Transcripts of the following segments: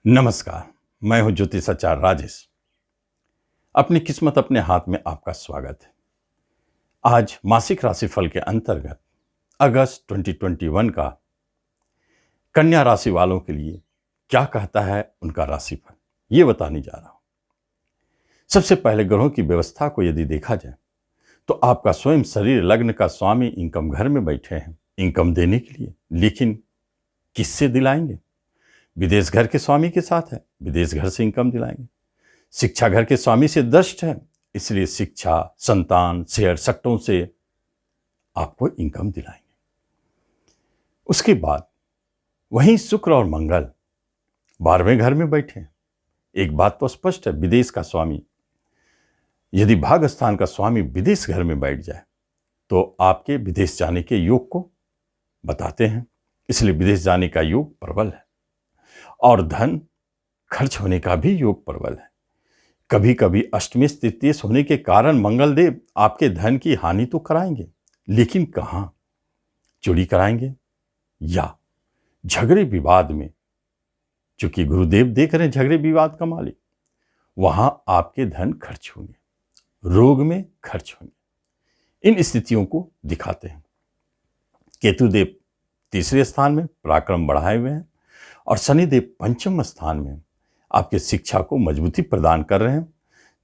नमस्कार। मैं हूं ज्योतिषाचार्य राजेश। अपनी किस्मत अपने हाथ में आपका स्वागत है। आज मासिक राशिफल के अंतर्गत अगस्त 2021 का कन्या राशि वालों के लिए क्या कहता है उनका राशिफल, ये बताने जा रहा हूं। सबसे पहले ग्रहों की व्यवस्था को यदि देखा जाए तो आपका स्वयं शरीर लग्न का स्वामी इनकम घर में बैठे हैं इनकम देने के लिए, लेकिन किससे दिलाएंगे? विदेश घर के स्वामी के साथ है, विदेश घर से इनकम दिलाएंगे। शिक्षा घर के स्वामी से दष्ट है, इसलिए शिक्षा, संतान, शेयर, सट्टों से आपको इनकम दिलाएंगे। उसके बाद वहीं शुक्र और मंगल 12वें घर में बैठे हैं। एक बात तो स्पष्ट है, विदेश का स्वामी, यदि भाग्यस्थान का स्वामी विदेश घर में बैठ जाए तो आपके विदेश जाने के योग को बताते हैं, इसलिए विदेश जाने का योग प्रबल है और धन खर्च होने का भी योग प्रबल है। कभी कभी अष्टमी तृतीय होने के कारण मंगलदेव आपके धन की हानि तो कराएंगे, लेकिन कहां? चोरी कराएंगे या झगड़े विवाद में, चूंकि गुरुदेव देख रहे हैं झगड़े विवाद का मालिक, वहां आपके धन खर्च होंगे, रोग में खर्च होंगे। इन स्थितियों को दिखाते हैं। केतुदेव तीसरे स्थान में पराक्रम बढ़ाए हुए हैं और शनिदेव पंचम स्थान में आपके शिक्षा को मजबूती प्रदान कर रहे हैं।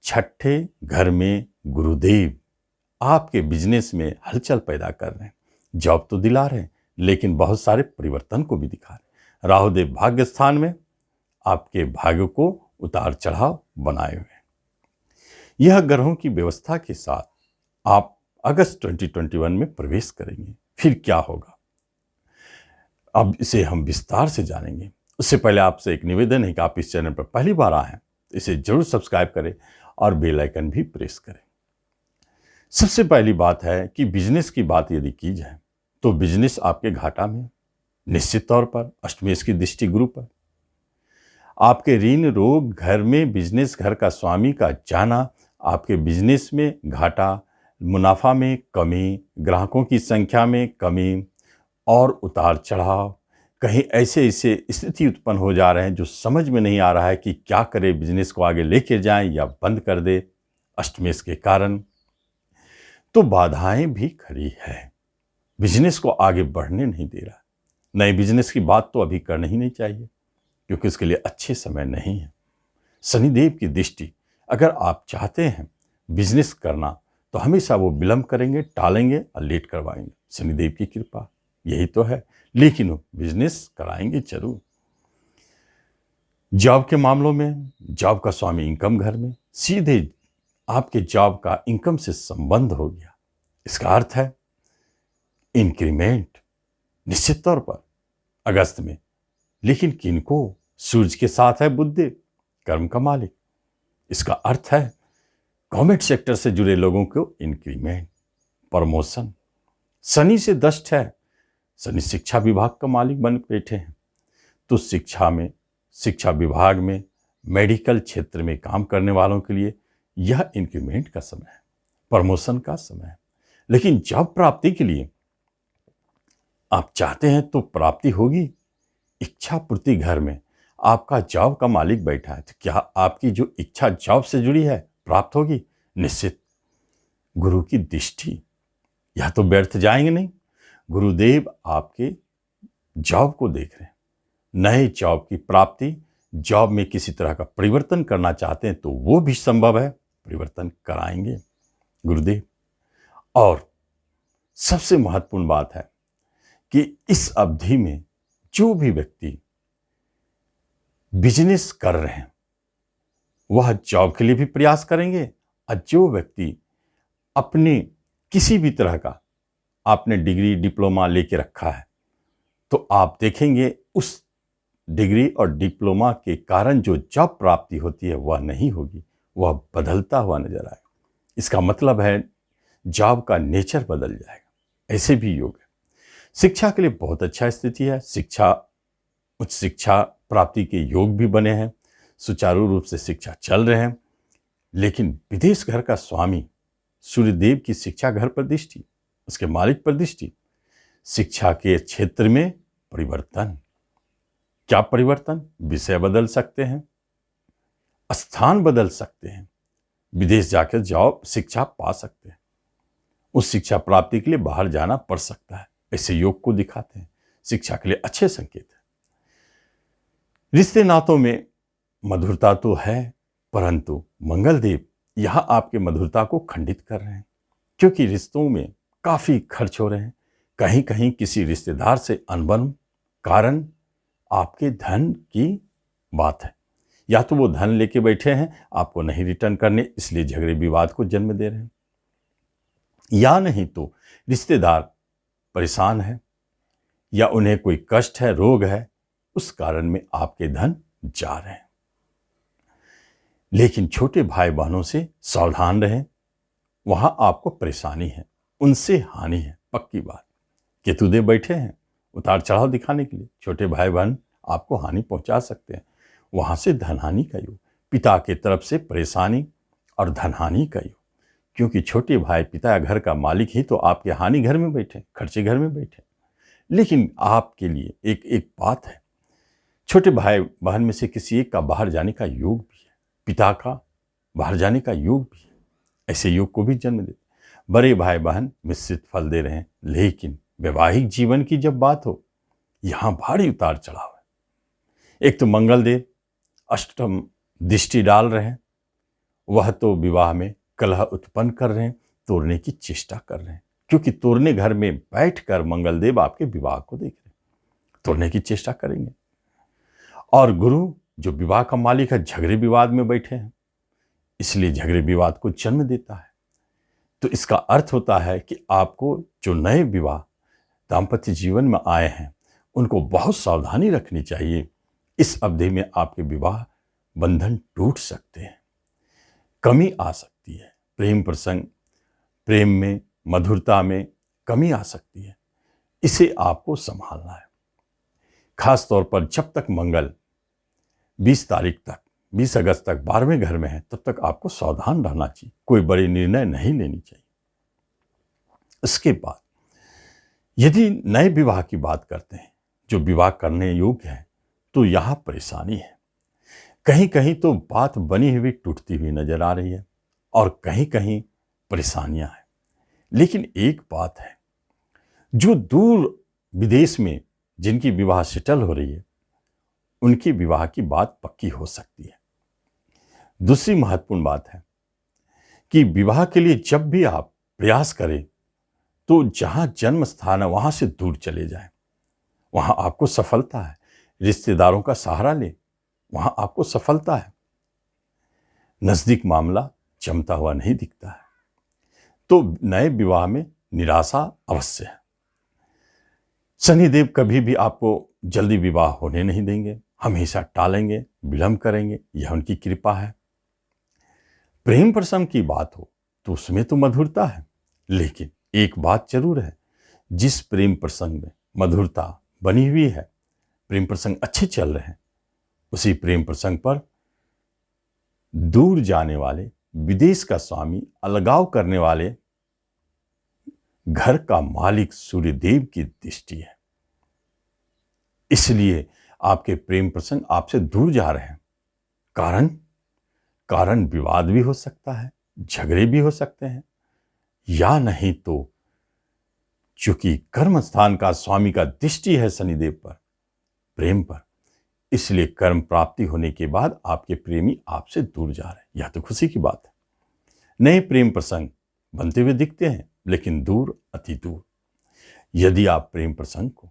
छठे घर में गुरुदेव आपके बिजनेस में हलचल पैदा कर रहे हैं। जॉब तो दिला रहे हैं, लेकिन बहुत सारे परिवर्तन को भी दिखा रहे हैं। राहुदेव भाग्य स्थान में आपके भाग्य को उतार चढ़ाव बनाए हुए हैं। यह ग्रहों की व्यवस्था के साथ आप अगस्त 2021 में प्रवेश करेंगे। फिर क्या होगा, अब इसे हम विस्तार से जानेंगे। उससे पहले आपसे एक निवेदन है कि आप इस चैनल पर पहली बार आए हैं, इसे जरूर सब्सक्राइब करें और बेल आइकन भी प्रेस करें। सबसे पहली बात है कि बिजनेस की बात यदि की जाए तो बिजनेस आपके घाटा में, निश्चित तौर पर अष्टमी की दृष्टि गुरु पर। आपके ऋण, रोग, घर में बिजनेस घर का स्वामी का जाना आपके बिजनेस में घाटा, मुनाफा में कमी, ग्राहकों की संख्या में कमी और उतार चढ़ाव। कहीं ऐसे ऐसे स्थिति उत्पन्न हो जा रहे हैं जो समझ में नहीं आ रहा है कि क्या करें, बिजनेस को आगे लेके जाएं या बंद कर दे अष्टमेश के कारण। तो बाधाएं भी खड़ी है, बिजनेस को आगे बढ़ने नहीं दे रहा। नए बिजनेस की बात तो अभी करना ही नहीं चाहिए, क्योंकि उसके लिए अच्छे समय नहीं है। शनिदेव की दृष्टि, अगर आप चाहते हैं बिजनेस करना तो हमेशा वो विलंब करेंगे, टालेंगे और लेट करवाएंगे। शनिदेव की कृपा यही तो है, लेकिन वो बिजनेस कराएंगे जरूर। जॉब के मामलों में जॉब का स्वामी इनकम घर में, सीधे आपके जॉब का इनकम से संबंध हो गया। इसका अर्थ है इंक्रीमेंट निश्चित तौर पर अगस्त में, लेकिन किनको? सूर्य के साथ है बुध, कर्म का मालिक। इसका अर्थ है गवर्नमेंट सेक्टर से जुड़े लोगों को इंक्रीमेंट, प्रमोशन। शनि से दष्ट है, शनि शिक्षा विभाग का मालिक बन बैठे हैं, तो शिक्षा में, शिक्षा विभाग में, मेडिकल क्षेत्र में काम करने वालों के लिए यह इंक्रीमेंट का समय है, प्रमोशन का समय है। लेकिन जॉब प्राप्ति के लिए आप चाहते हैं तो प्राप्ति होगी। इच्छा पूर्ति घर में आपका जॉब का मालिक बैठा है, तो क्या आपकी जो इच्छा जॉब से जुड़ी है प्राप्त होगी? निश्चित। गुरु की दृष्टि, यह तो व्यर्थ जाएंगे नहीं। गुरुदेव आपके जॉब को देख रहे हैं, नए जॉब की प्राप्ति, जॉब में किसी तरह का परिवर्तन करना चाहते हैं तो वो भी संभव है, परिवर्तन कराएंगे गुरुदेव। और सबसे महत्वपूर्ण बात है कि इस अवधि में जो भी व्यक्ति बिजनेस कर रहे हैं वह जॉब के लिए भी प्रयास करेंगे, और जो व्यक्ति अपने किसी भी तरह का आपने डिग्री डिप्लोमा लेके रखा है तो आप देखेंगे उस डिग्री और डिप्लोमा के कारण जो जॉब प्राप्ति होती है वह नहीं होगी, वह बदलता हुआ नजर आएगा। इसका मतलब है जॉब का नेचर बदल जाएगा। ऐसे भी योग है। शिक्षा के लिए बहुत अच्छा स्थिति है। शिक्षा, उच्च शिक्षा प्राप्ति के योग भी बने हैं, सुचारू रूप से शिक्षा चल रहे हैं। लेकिन विदेश घर का स्वामी सूर्यदेव की शिक्षा घर पर दृष्टि, उसके मालिक पर दृष्टि, शिक्षा के क्षेत्र में परिवर्तन, क्या परिवर्तन? विषय बदल सकते हैं, स्थान बदल सकते हैं, विदेश जाकर जॉब शिक्षा पा सकते हैं, उस शिक्षा प्राप्ति के लिए बाहर जाना पड़ सकता है। ऐसे योग को दिखाते हैं, शिक्षा के लिए अच्छे संकेत है। रिश्ते नातों में मधुरता तो है, परंतु मंगलदेव यहां आपके मधुरता को खंडित कर रहे हैं, क्योंकि रिश्तों में काफी खर्च हो रहे हैं। कहीं कहीं किसी रिश्तेदार से अनबन कारण आपके धन की बात है, या तो वो धन लेके बैठे हैं आपको नहीं रिटर्न करने, इसलिए झगड़े विवाद को जन्म दे रहे हैं, या नहीं तो रिश्तेदार परेशान है, या उन्हें कोई कष्ट है, रोग है, उस कारण में आपके धन जा रहे हैं। लेकिन छोटे भाई बहनों से सावधान रहें, वहां आपको परेशानी है, उनसे हानि है, पक्की बात। केतुदेव बैठे हैं उतार चढ़ाव दिखाने के लिए, छोटे भाई बहन आपको हानि पहुंचा सकते हैं, वहां से धनहानि का योग, पिता की तरफ से परेशानी और धनहानि का योग, क्योंकि छोटे भाई पिता घर का मालिक ही तो आपके हानि घर में बैठे, खर्चे घर में बैठे। लेकिन आपके लिए एक एक बात है, छोटे भाई बहन में से किसी एक का बाहर जाने का योग भी है, पिता का बाहर जाने का योग भी है, ऐसे योग को भी जन्म देते। बड़े भाई बहन मिश्रित फल दे रहे हैं, लेकिन वैवाहिक जीवन की जब बात हो, यहां भारी उतार चढ़ाव है। एक तो मंगलदेव अष्टम दृष्टि डाल रहे हैं, वह तो विवाह में कलह उत्पन्न कर रहे हैं, तोड़ने की चेष्टा कर रहे हैं, क्योंकि तोड़ने घर में बैठकर मंगलदेव आपके विवाह को देख रहे हैं, तोड़ने की चेष्टा करेंगे। और गुरु जो विवाह का मालिक है, झगड़े विवाद में बैठे हैं, इसलिए झगड़े विवाद को जन्म देता है। तो इसका अर्थ होता है कि आपको जो नए विवाह दाम्पत्य जीवन में आए हैं, उनको बहुत सावधानी रखनी चाहिए। इस अवधि में आपके विवाह बंधन टूट सकते हैं, कमी आ सकती है, प्रेम प्रसंग, प्रेम में, मधुरता में कमी आ सकती है, इसे आपको संभालना है। खास तौर पर जब तक मंगल 20 तारीख तक, 20 अगस्त तक 12वें घर में है, तब तक आपको सावधान रहना चाहिए, कोई बड़े निर्णय नहीं लेनी चाहिए। इसके बाद यदि नए विवाह की बात करते हैं, जो विवाह करने योग्य है, तो यहां परेशानी है। कहीं कहीं तो बात बनी हुई टूटती हुई नजर आ रही है, और कहीं कहीं परेशानियां हैं। लेकिन एक बात है, जो दूर विदेश में जिनकी विवाह सेटल हो रही है, उनकी विवाह की बात पक्की हो सकती है। दूसरी महत्वपूर्ण बात है कि विवाह के लिए जब भी आप प्रयास करें, तो जहां जन्म स्थान है वहां से दूर चले जाएं, वहां आपको सफलता है। रिश्तेदारों का सहारा ले, वहां आपको सफलता है। नजदीक मामला जमता हुआ नहीं दिखता है, तो नए विवाह में निराशा अवश्य है। शनिदेव कभी भी आपको जल्दी विवाह होने नहीं देंगे, हमेशा टालेंगे, विलंब करेंगे, यह उनकी कृपा है। प्रेम प्रसंग की बात हो तो उसमें तो मधुरता है, लेकिन एक बात जरूर है, जिस प्रेम प्रसंग में मधुरता बनी हुई है, प्रेम प्रसंग अच्छे चल रहे हैं, उसी प्रेम प्रसंग पर दूर जाने वाले, विदेश का स्वामी, अलगाव करने वाले घर का मालिक सूर्यदेव की दृष्टि है। इसलिए आपके प्रेम प्रसंग आपसे दूर जा रहे हैं। कारण विवाद भी हो सकता है, झगड़े भी हो सकते हैं, या नहीं तो चूंकि कर्म स्थान का स्वामी का दृष्टि है शनिदेव पर, प्रेम पर, इसलिए कर्म प्राप्ति होने के बाद आपके प्रेमी आपसे दूर जा रहे हैं। यह तो खुशी की बात है। नए प्रेम प्रसंग बनते हुए दिखते हैं, लेकिन दूर, अति दूर। यदि आप प्रेम प्रसंग को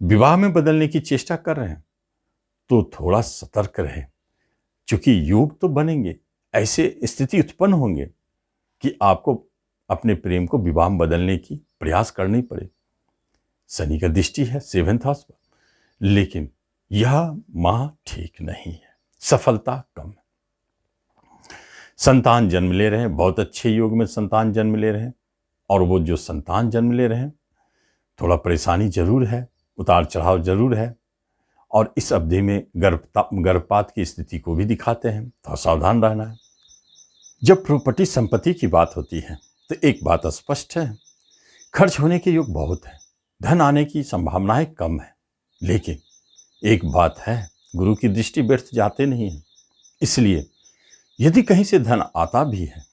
विवाह में बदलने की चेष्टा कर रहे हैं, तो थोड़ा सतर्क रहे, क्योंकि योग तो बनेंगे, ऐसे स्थिति उत्पन्न होंगे कि आपको अपने प्रेम को विवाह में बदलने की प्रयास करनी पड़े। शनि का दृष्टि है 7th हाउस पर, लेकिन यह माह ठीक नहीं है, सफलता कम है। संतान जन्म ले रहे हैं, बहुत अच्छे योग में संतान जन्म ले रहे हैं, और वो जो संतान जन्म ले रहे हैं, थोड़ा परेशानी जरूर है, उतार चढ़ाव जरूर है, और इस अवधि में गर्भपात की स्थिति को भी दिखाते हैं, तो सावधान रहना है। जब प्रॉपर्टी संपत्ति की बात होती है, तो एक बात स्पष्ट है, खर्च होने के योग बहुत है, धन आने की संभावनाएं कम है, लेकिन एक बात है, गुरु की दृष्टि व्यर्थ जाते नहीं है, इसलिए यदि कहीं से धन आता भी है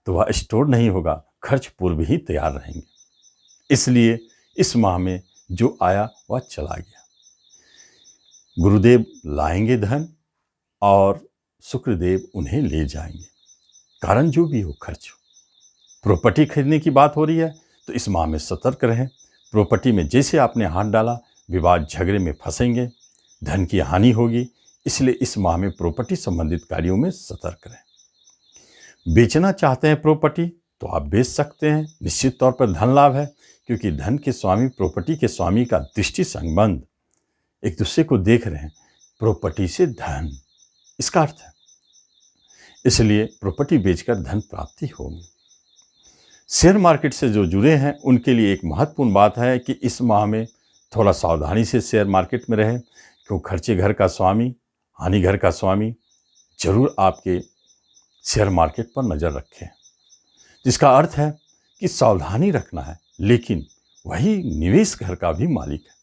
तो वह स्टोर नहीं होगा, खर्च पूर्व ही तैयार रहेंगे। इसलिए इस माह में जो आया वह चला गया। गुरुदेव लाएंगे धन और शुक्रदेव उन्हें ले जाएंगे, कारण जो भी हो खर्च हो। प्रॉपर्टी खरीदने की बात हो रही है तो इस माह में सतर्क रहें। प्रॉपर्टी में जैसे आपने हाथ डाला, विवाद झगड़े में फंसेंगे, धन की हानि होगी, इसलिए इस माह में प्रॉपर्टी संबंधित कार्यों में सतर्क रहें। बेचना चाहते हैं प्रॉपर्टी तो आप बेच सकते हैं, निश्चित तौर पर धन लाभ है, क्योंकि धन के स्वामी प्रॉपर्टी के स्वामी का दृष्टि संबंध एक दूसरे को देख रहे हैं। प्रॉपर्टी से धन, इसका अर्थ है, इसलिए प्रॉपर्टी बेचकर धन प्राप्ति होगी। शेयर मार्केट से जो जुड़े हैं उनके लिए एक महत्वपूर्ण बात है कि इस माह में थोड़ा सावधानी से शेयर मार्केट में रहें, क्यों खर्चे घर का स्वामी, हानि घर का स्वामी। जरूर आपके शेयर मार्केट पर नज़र रखें, जिसका अर्थ है कि सावधानी रखना है, लेकिन वही निवेश घर का भी मालिक है।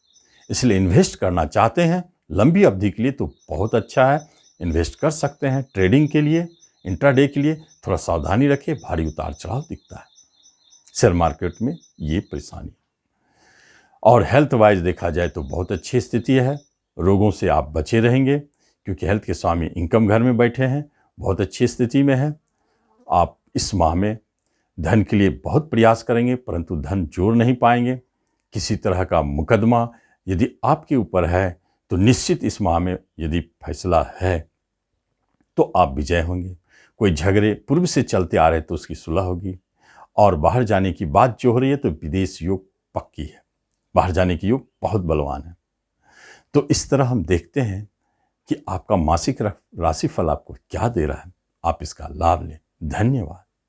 इसलिए इन्वेस्ट करना चाहते हैं लंबी अवधि के लिए तो बहुत अच्छा है, इन्वेस्ट कर सकते हैं। ट्रेडिंग के लिए, इंट्राडे के लिए थोड़ा सावधानी रखें, भारी उतार चढ़ाव दिखता है शेयर मार्केट में, ये परेशानी। और हेल्थ वाइज देखा जाए तो बहुत अच्छी स्थिति है, रोगों से आप बचे रहेंगे, क्योंकि हेल्थ के स्वामी इनकम घर में बैठे हैं, बहुत अच्छी स्थिति में है। आप इस माह में धन के लिए बहुत प्रयास करेंगे, परंतु धन जोड़ नहीं पाएंगे। किसी तरह का मुकदमा यदि आपके ऊपर है तो निश्चित इस माह में यदि फैसला है तो आप विजय होंगे। कोई झगड़े पूर्व से चलते आ रहे तो उसकी सुलह होगी। और बाहर जाने की बात जो हो रही है तो विदेश योग पक्की है, बाहर जाने की योग बहुत बलवान है। तो इस तरह हम देखते हैं कि आपका मासिक राशिफल आपको क्या दे रहा है, आप इसका लाभ लें। धन्यवाद।